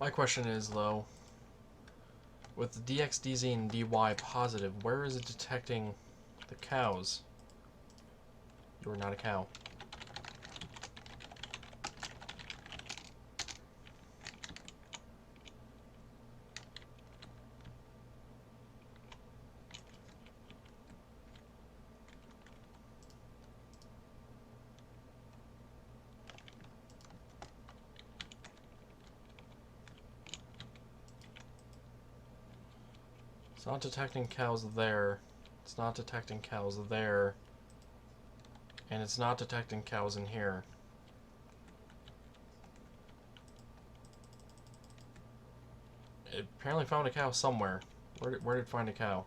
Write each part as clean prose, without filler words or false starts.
My question is, though, with the DX, DZ, and DY positive, where is it detecting the cows? You are not a cow. It's not detecting cows there. It's not detecting cows there. And it's not detecting cows in here. It apparently found a cow somewhere. Where did it find a cow?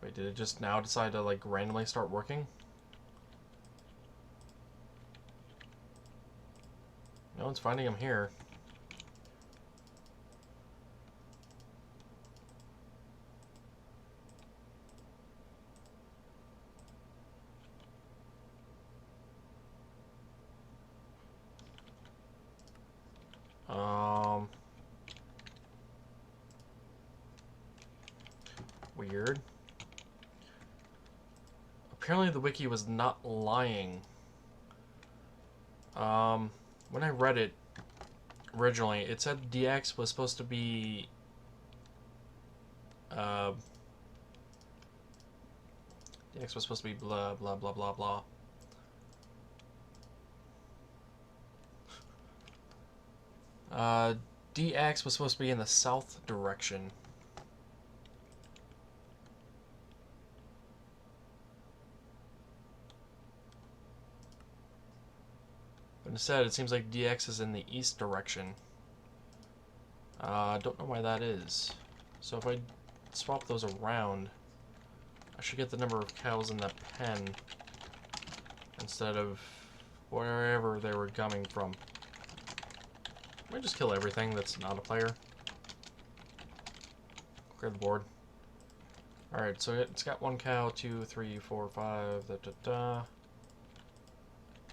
Wait, did it just now decide to, like, randomly start working? No one's finding them here. Weird. Apparently the wiki was not lying. When I read it originally, it said DX was supposed to be DX was supposed to be blah blah blah blah blah. DX was supposed to be in the south direction. But instead, it seems like DX is in the east direction. Don't know why that is. So if I swap those around, I should get the number of cows in the pen instead of wherever they were coming from. I might just kill everything that's not a player. Clear the board. Alright, so it's got 1 cow, 2, 3, 4, 5, da da da.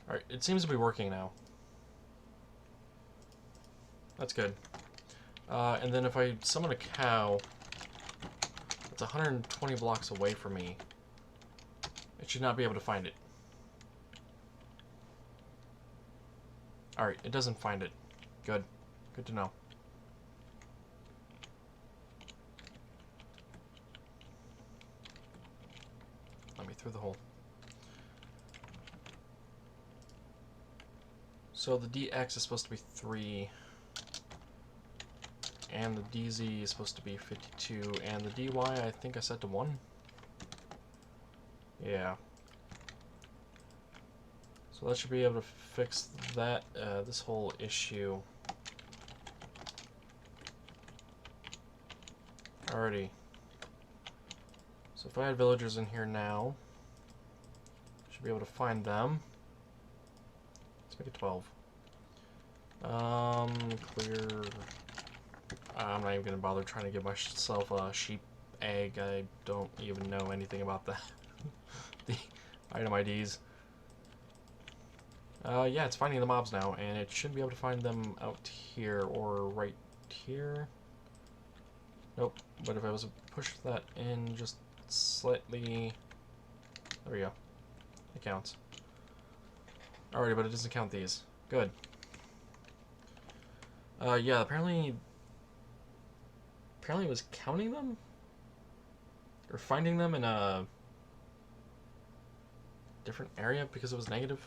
Alright, it seems to be working now. That's good. And then if I summon a cow, it's 120 blocks away from me. It should not be able to find it. Alright, it doesn't find it. Good. Good to know. Let me through the hole. So the DX is supposed to be 3. And the DZ is supposed to be 52. And the DY I think I set to 1. Yeah. So that should be able to fix that, this whole issue. Alrighty. So if I had villagers in here now, I should be able to find them. Let's make it 12. Clear. I'm not even gonna bother trying to give myself a sheep egg. I don't even know anything about that. The item IDs. Yeah, it's finding the mobs now, and it should be able to find them out here or right here. Nope, but if I was to push that in just slightly... There we go. It counts. Alrighty, but it doesn't count these. Good. Yeah, apparently it was counting them? Or finding them in a different area because it was negative?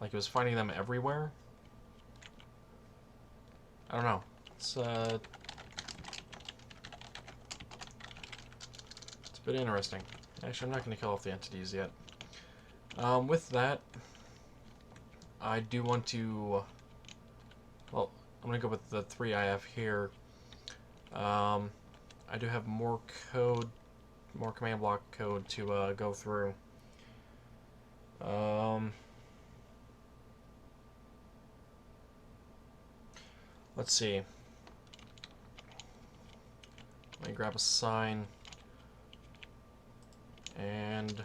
Like it was finding them everywhere? I don't know. It's a bit interesting. Actually, I'm not going to kill off the entities yet. With that, I do want to... Well, I'm going to go with the 3 I have here. I do have more code, more command block code to go through. Let's see. Let me grab a sign and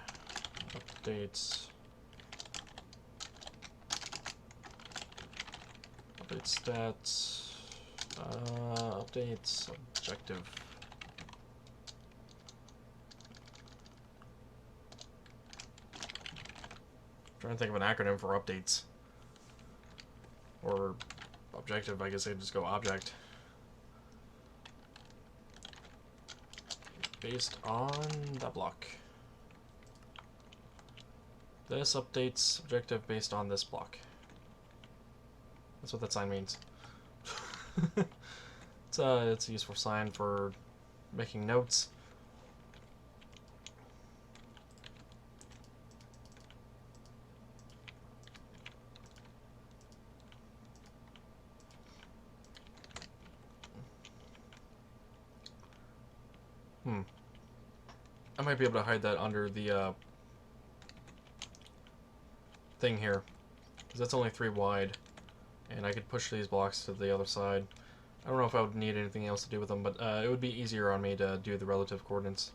updates. update stats. Updates objective. Trying to think of an acronym for updates. Or objective, I guess I could just go object. Based on that block. This updates objective based on this block. That's what that sign means. It's a useful sign for making notes. I might be able to hide that under the thing here, because that's only 3 wide, and I could push these blocks to the other side. I don't know if I would need anything else to do with them, but it would be easier on me to do the relative coordinates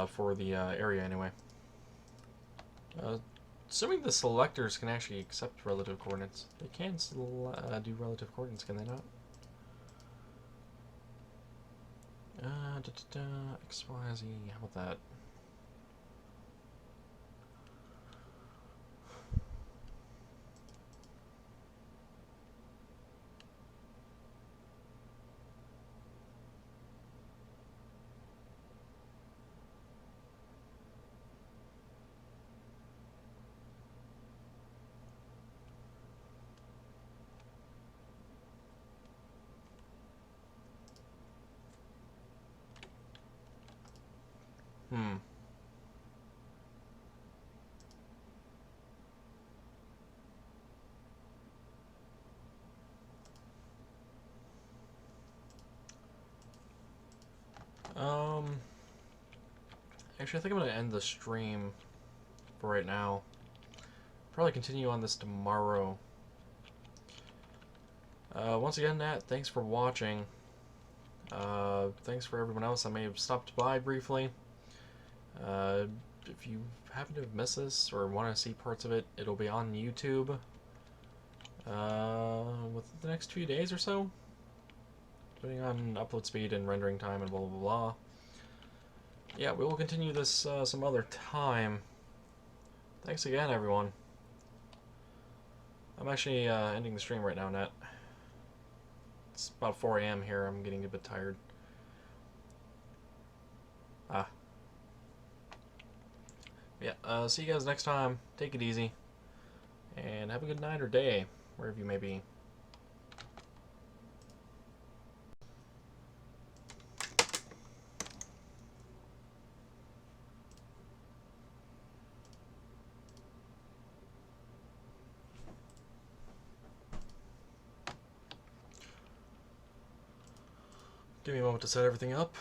for the area anyway. Assuming the selectors can actually accept relative coordinates. They can do relative coordinates, can they not? X, Y, Z, how about that? Actually, I think I'm going to end the stream for right now. Probably continue on this tomorrow. Once again, Nat, thanks for watching. Thanks for everyone else that may have stopped by briefly. If you happen to have missed this or want to see parts of it, it'll be on YouTube within the next 2 days or so, depending on upload speed and rendering time and blah blah blah. Yeah, we will continue this some other time. Thanks again, everyone. I'm actually ending the stream right now, Nat. It's about 4 AM here. I'm getting a bit tired. Yeah, see you guys next time. Take it easy. And have a good night or day, wherever you may be. Give me a moment to set everything up.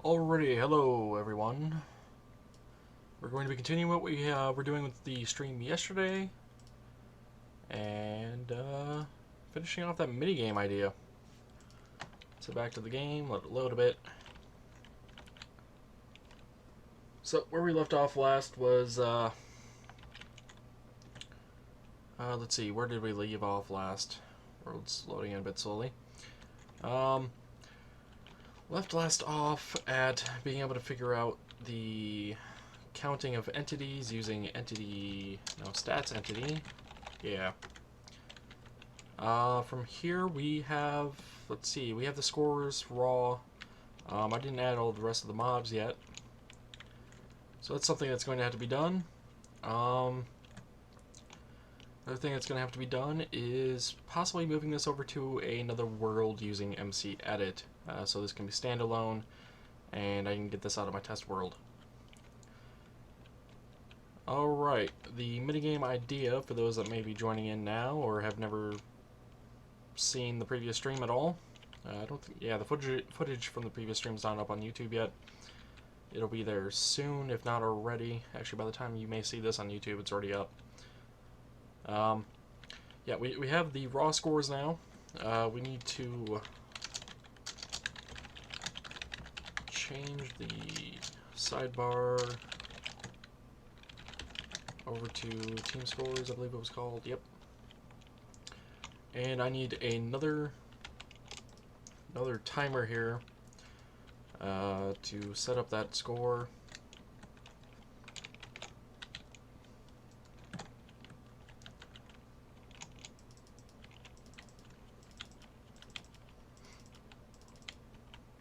Alrighty, hello everyone. We're going to be continuing what we were doing with the stream yesterday, and finishing off that minigame idea. So back to the game, let it load a bit. So where we left off last was, let's see, where did we leave off last? World's loading in a bit slowly. Left last off at being able to figure out the counting of entities using stats entity. Yeah. From here we have, let's see, we have the scores raw. I didn't add all the rest of the mobs yet. So that's something that's going to have to be done. Another thing that's going to have to be done is possibly moving this over to another world using MC Edit. So this can be standalone, and I can get this out of my test world. Alright, the minigame idea, for those that may be joining in now or have never seen the previous stream at all. I don't think, yeah, the footage from the previous stream is not up on YouTube yet. It'll be there soon, if not already. Actually, by the time you may see this on YouTube, it's already up. Yeah, we have the raw scores now. We need to change the sidebar over to team scores, I believe it was called. Yep. And I need another timer here to set up that score.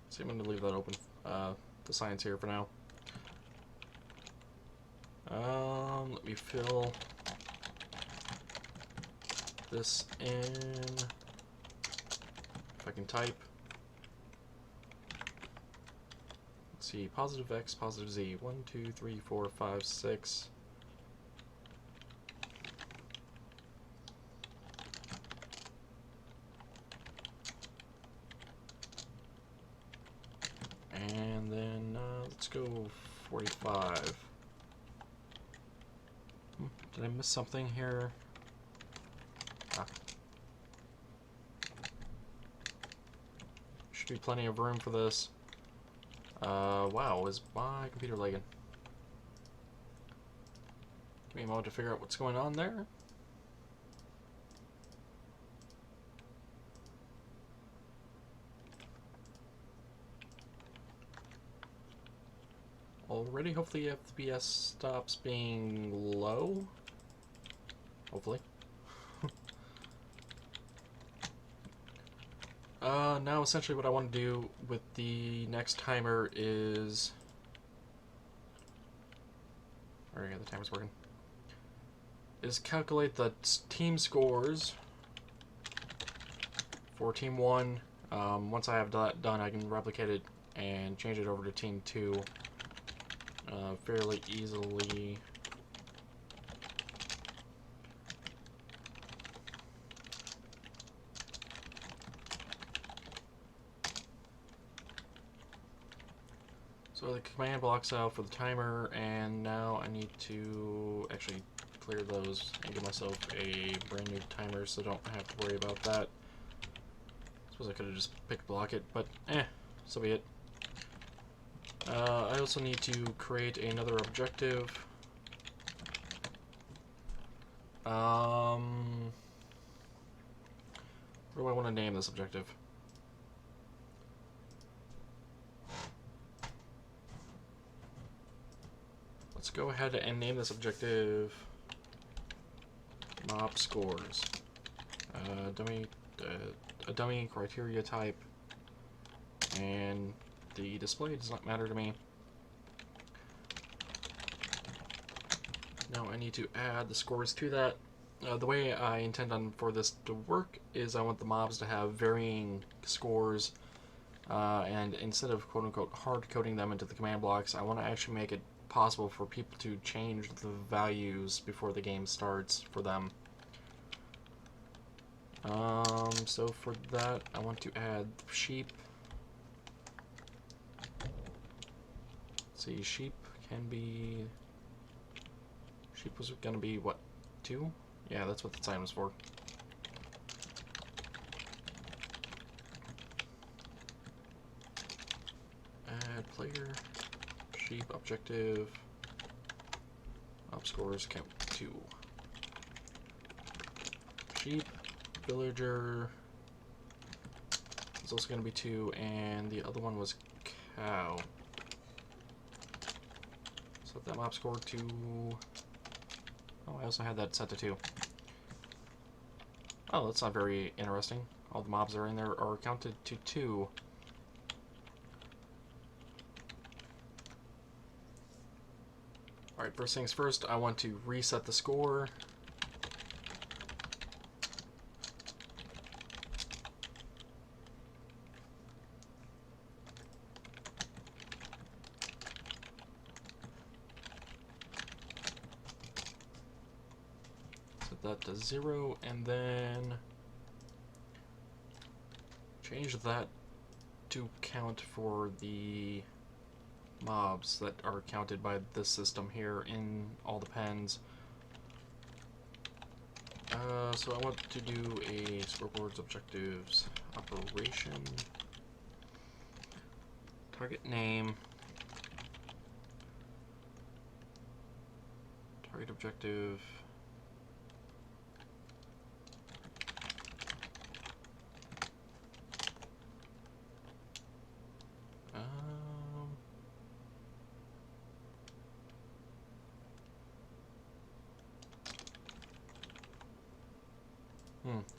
See, I'm going to leave that open, the science here for now. Let me fill this in, if I can type. Let's see, positive X, positive Z, 1, 2, 3, 4, 5, 6. And then, let's go 45. Did I miss something here? Should be plenty of room for this. Wow, is my computer lagging? Give me a moment to figure out what's going on there. Already, hopefully FPS stops being low. Hopefully. Now essentially what I want to do with the next timer is... Alright, yeah, the timer's working. Is calculate the team scores for Team 1. Once I have that done, I can replicate it and change it over to Team 2 fairly easily. So the command blocks out for the timer, and now I need to actually clear those and give myself a brand new timer so I don't have to worry about that. I suppose I could have just picked block it, but so be it. I also need to create another objective. What do I want to name this objective? Let's go ahead and name this objective mob scores. A dummy criteria type, and the display does not matter to me. Now I need to add the scores to that. The way I intend for this to work is I want the mobs to have varying scores, and instead of quote-unquote hard-coding them into the command blocks, I want to actually make it possible for people to change the values before the game starts for them. So for that, I want to add sheep. see, sheep can be... Sheep was gonna be, what, 2? Yeah, that's what the sign was for. Add player, sheep, objective, op scores, count 2. Sheep, villager is also going to be 2, and the other one was cow. Set that mob score to... Oh, I also had that set to 2. Oh, that's not very interesting. All the mobs that are in there are counted to 2. Alright, first things first, I want to reset the score. Set that to 0, and then change that to count for the mobs that are counted by this system here in all the pens. So I want to do a scoreboards objectives operation, target name, target objective,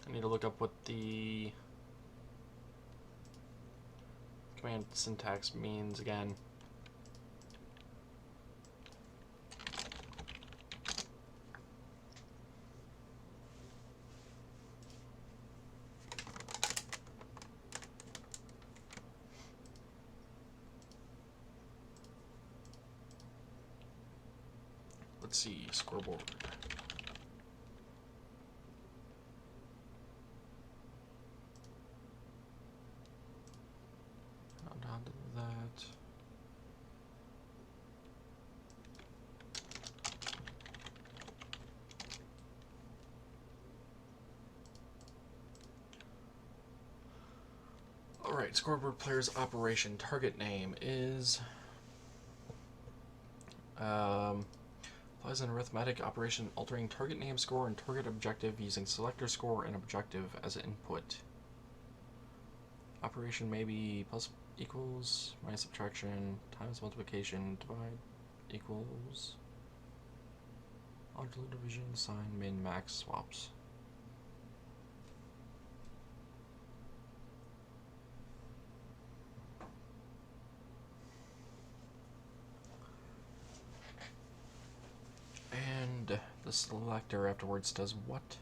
I need to look up what the command syntax means again. Let's see, scoreboard. Down to that. Alright, scoreboard player's operation. Target name is... applies an arithmetic operation altering target name score and target objective using selector score and objective as input. Operation may be plus equals, minus subtraction, times multiplication, divide equals, modular division, sign, min, max, swaps. And the selector afterwards does what?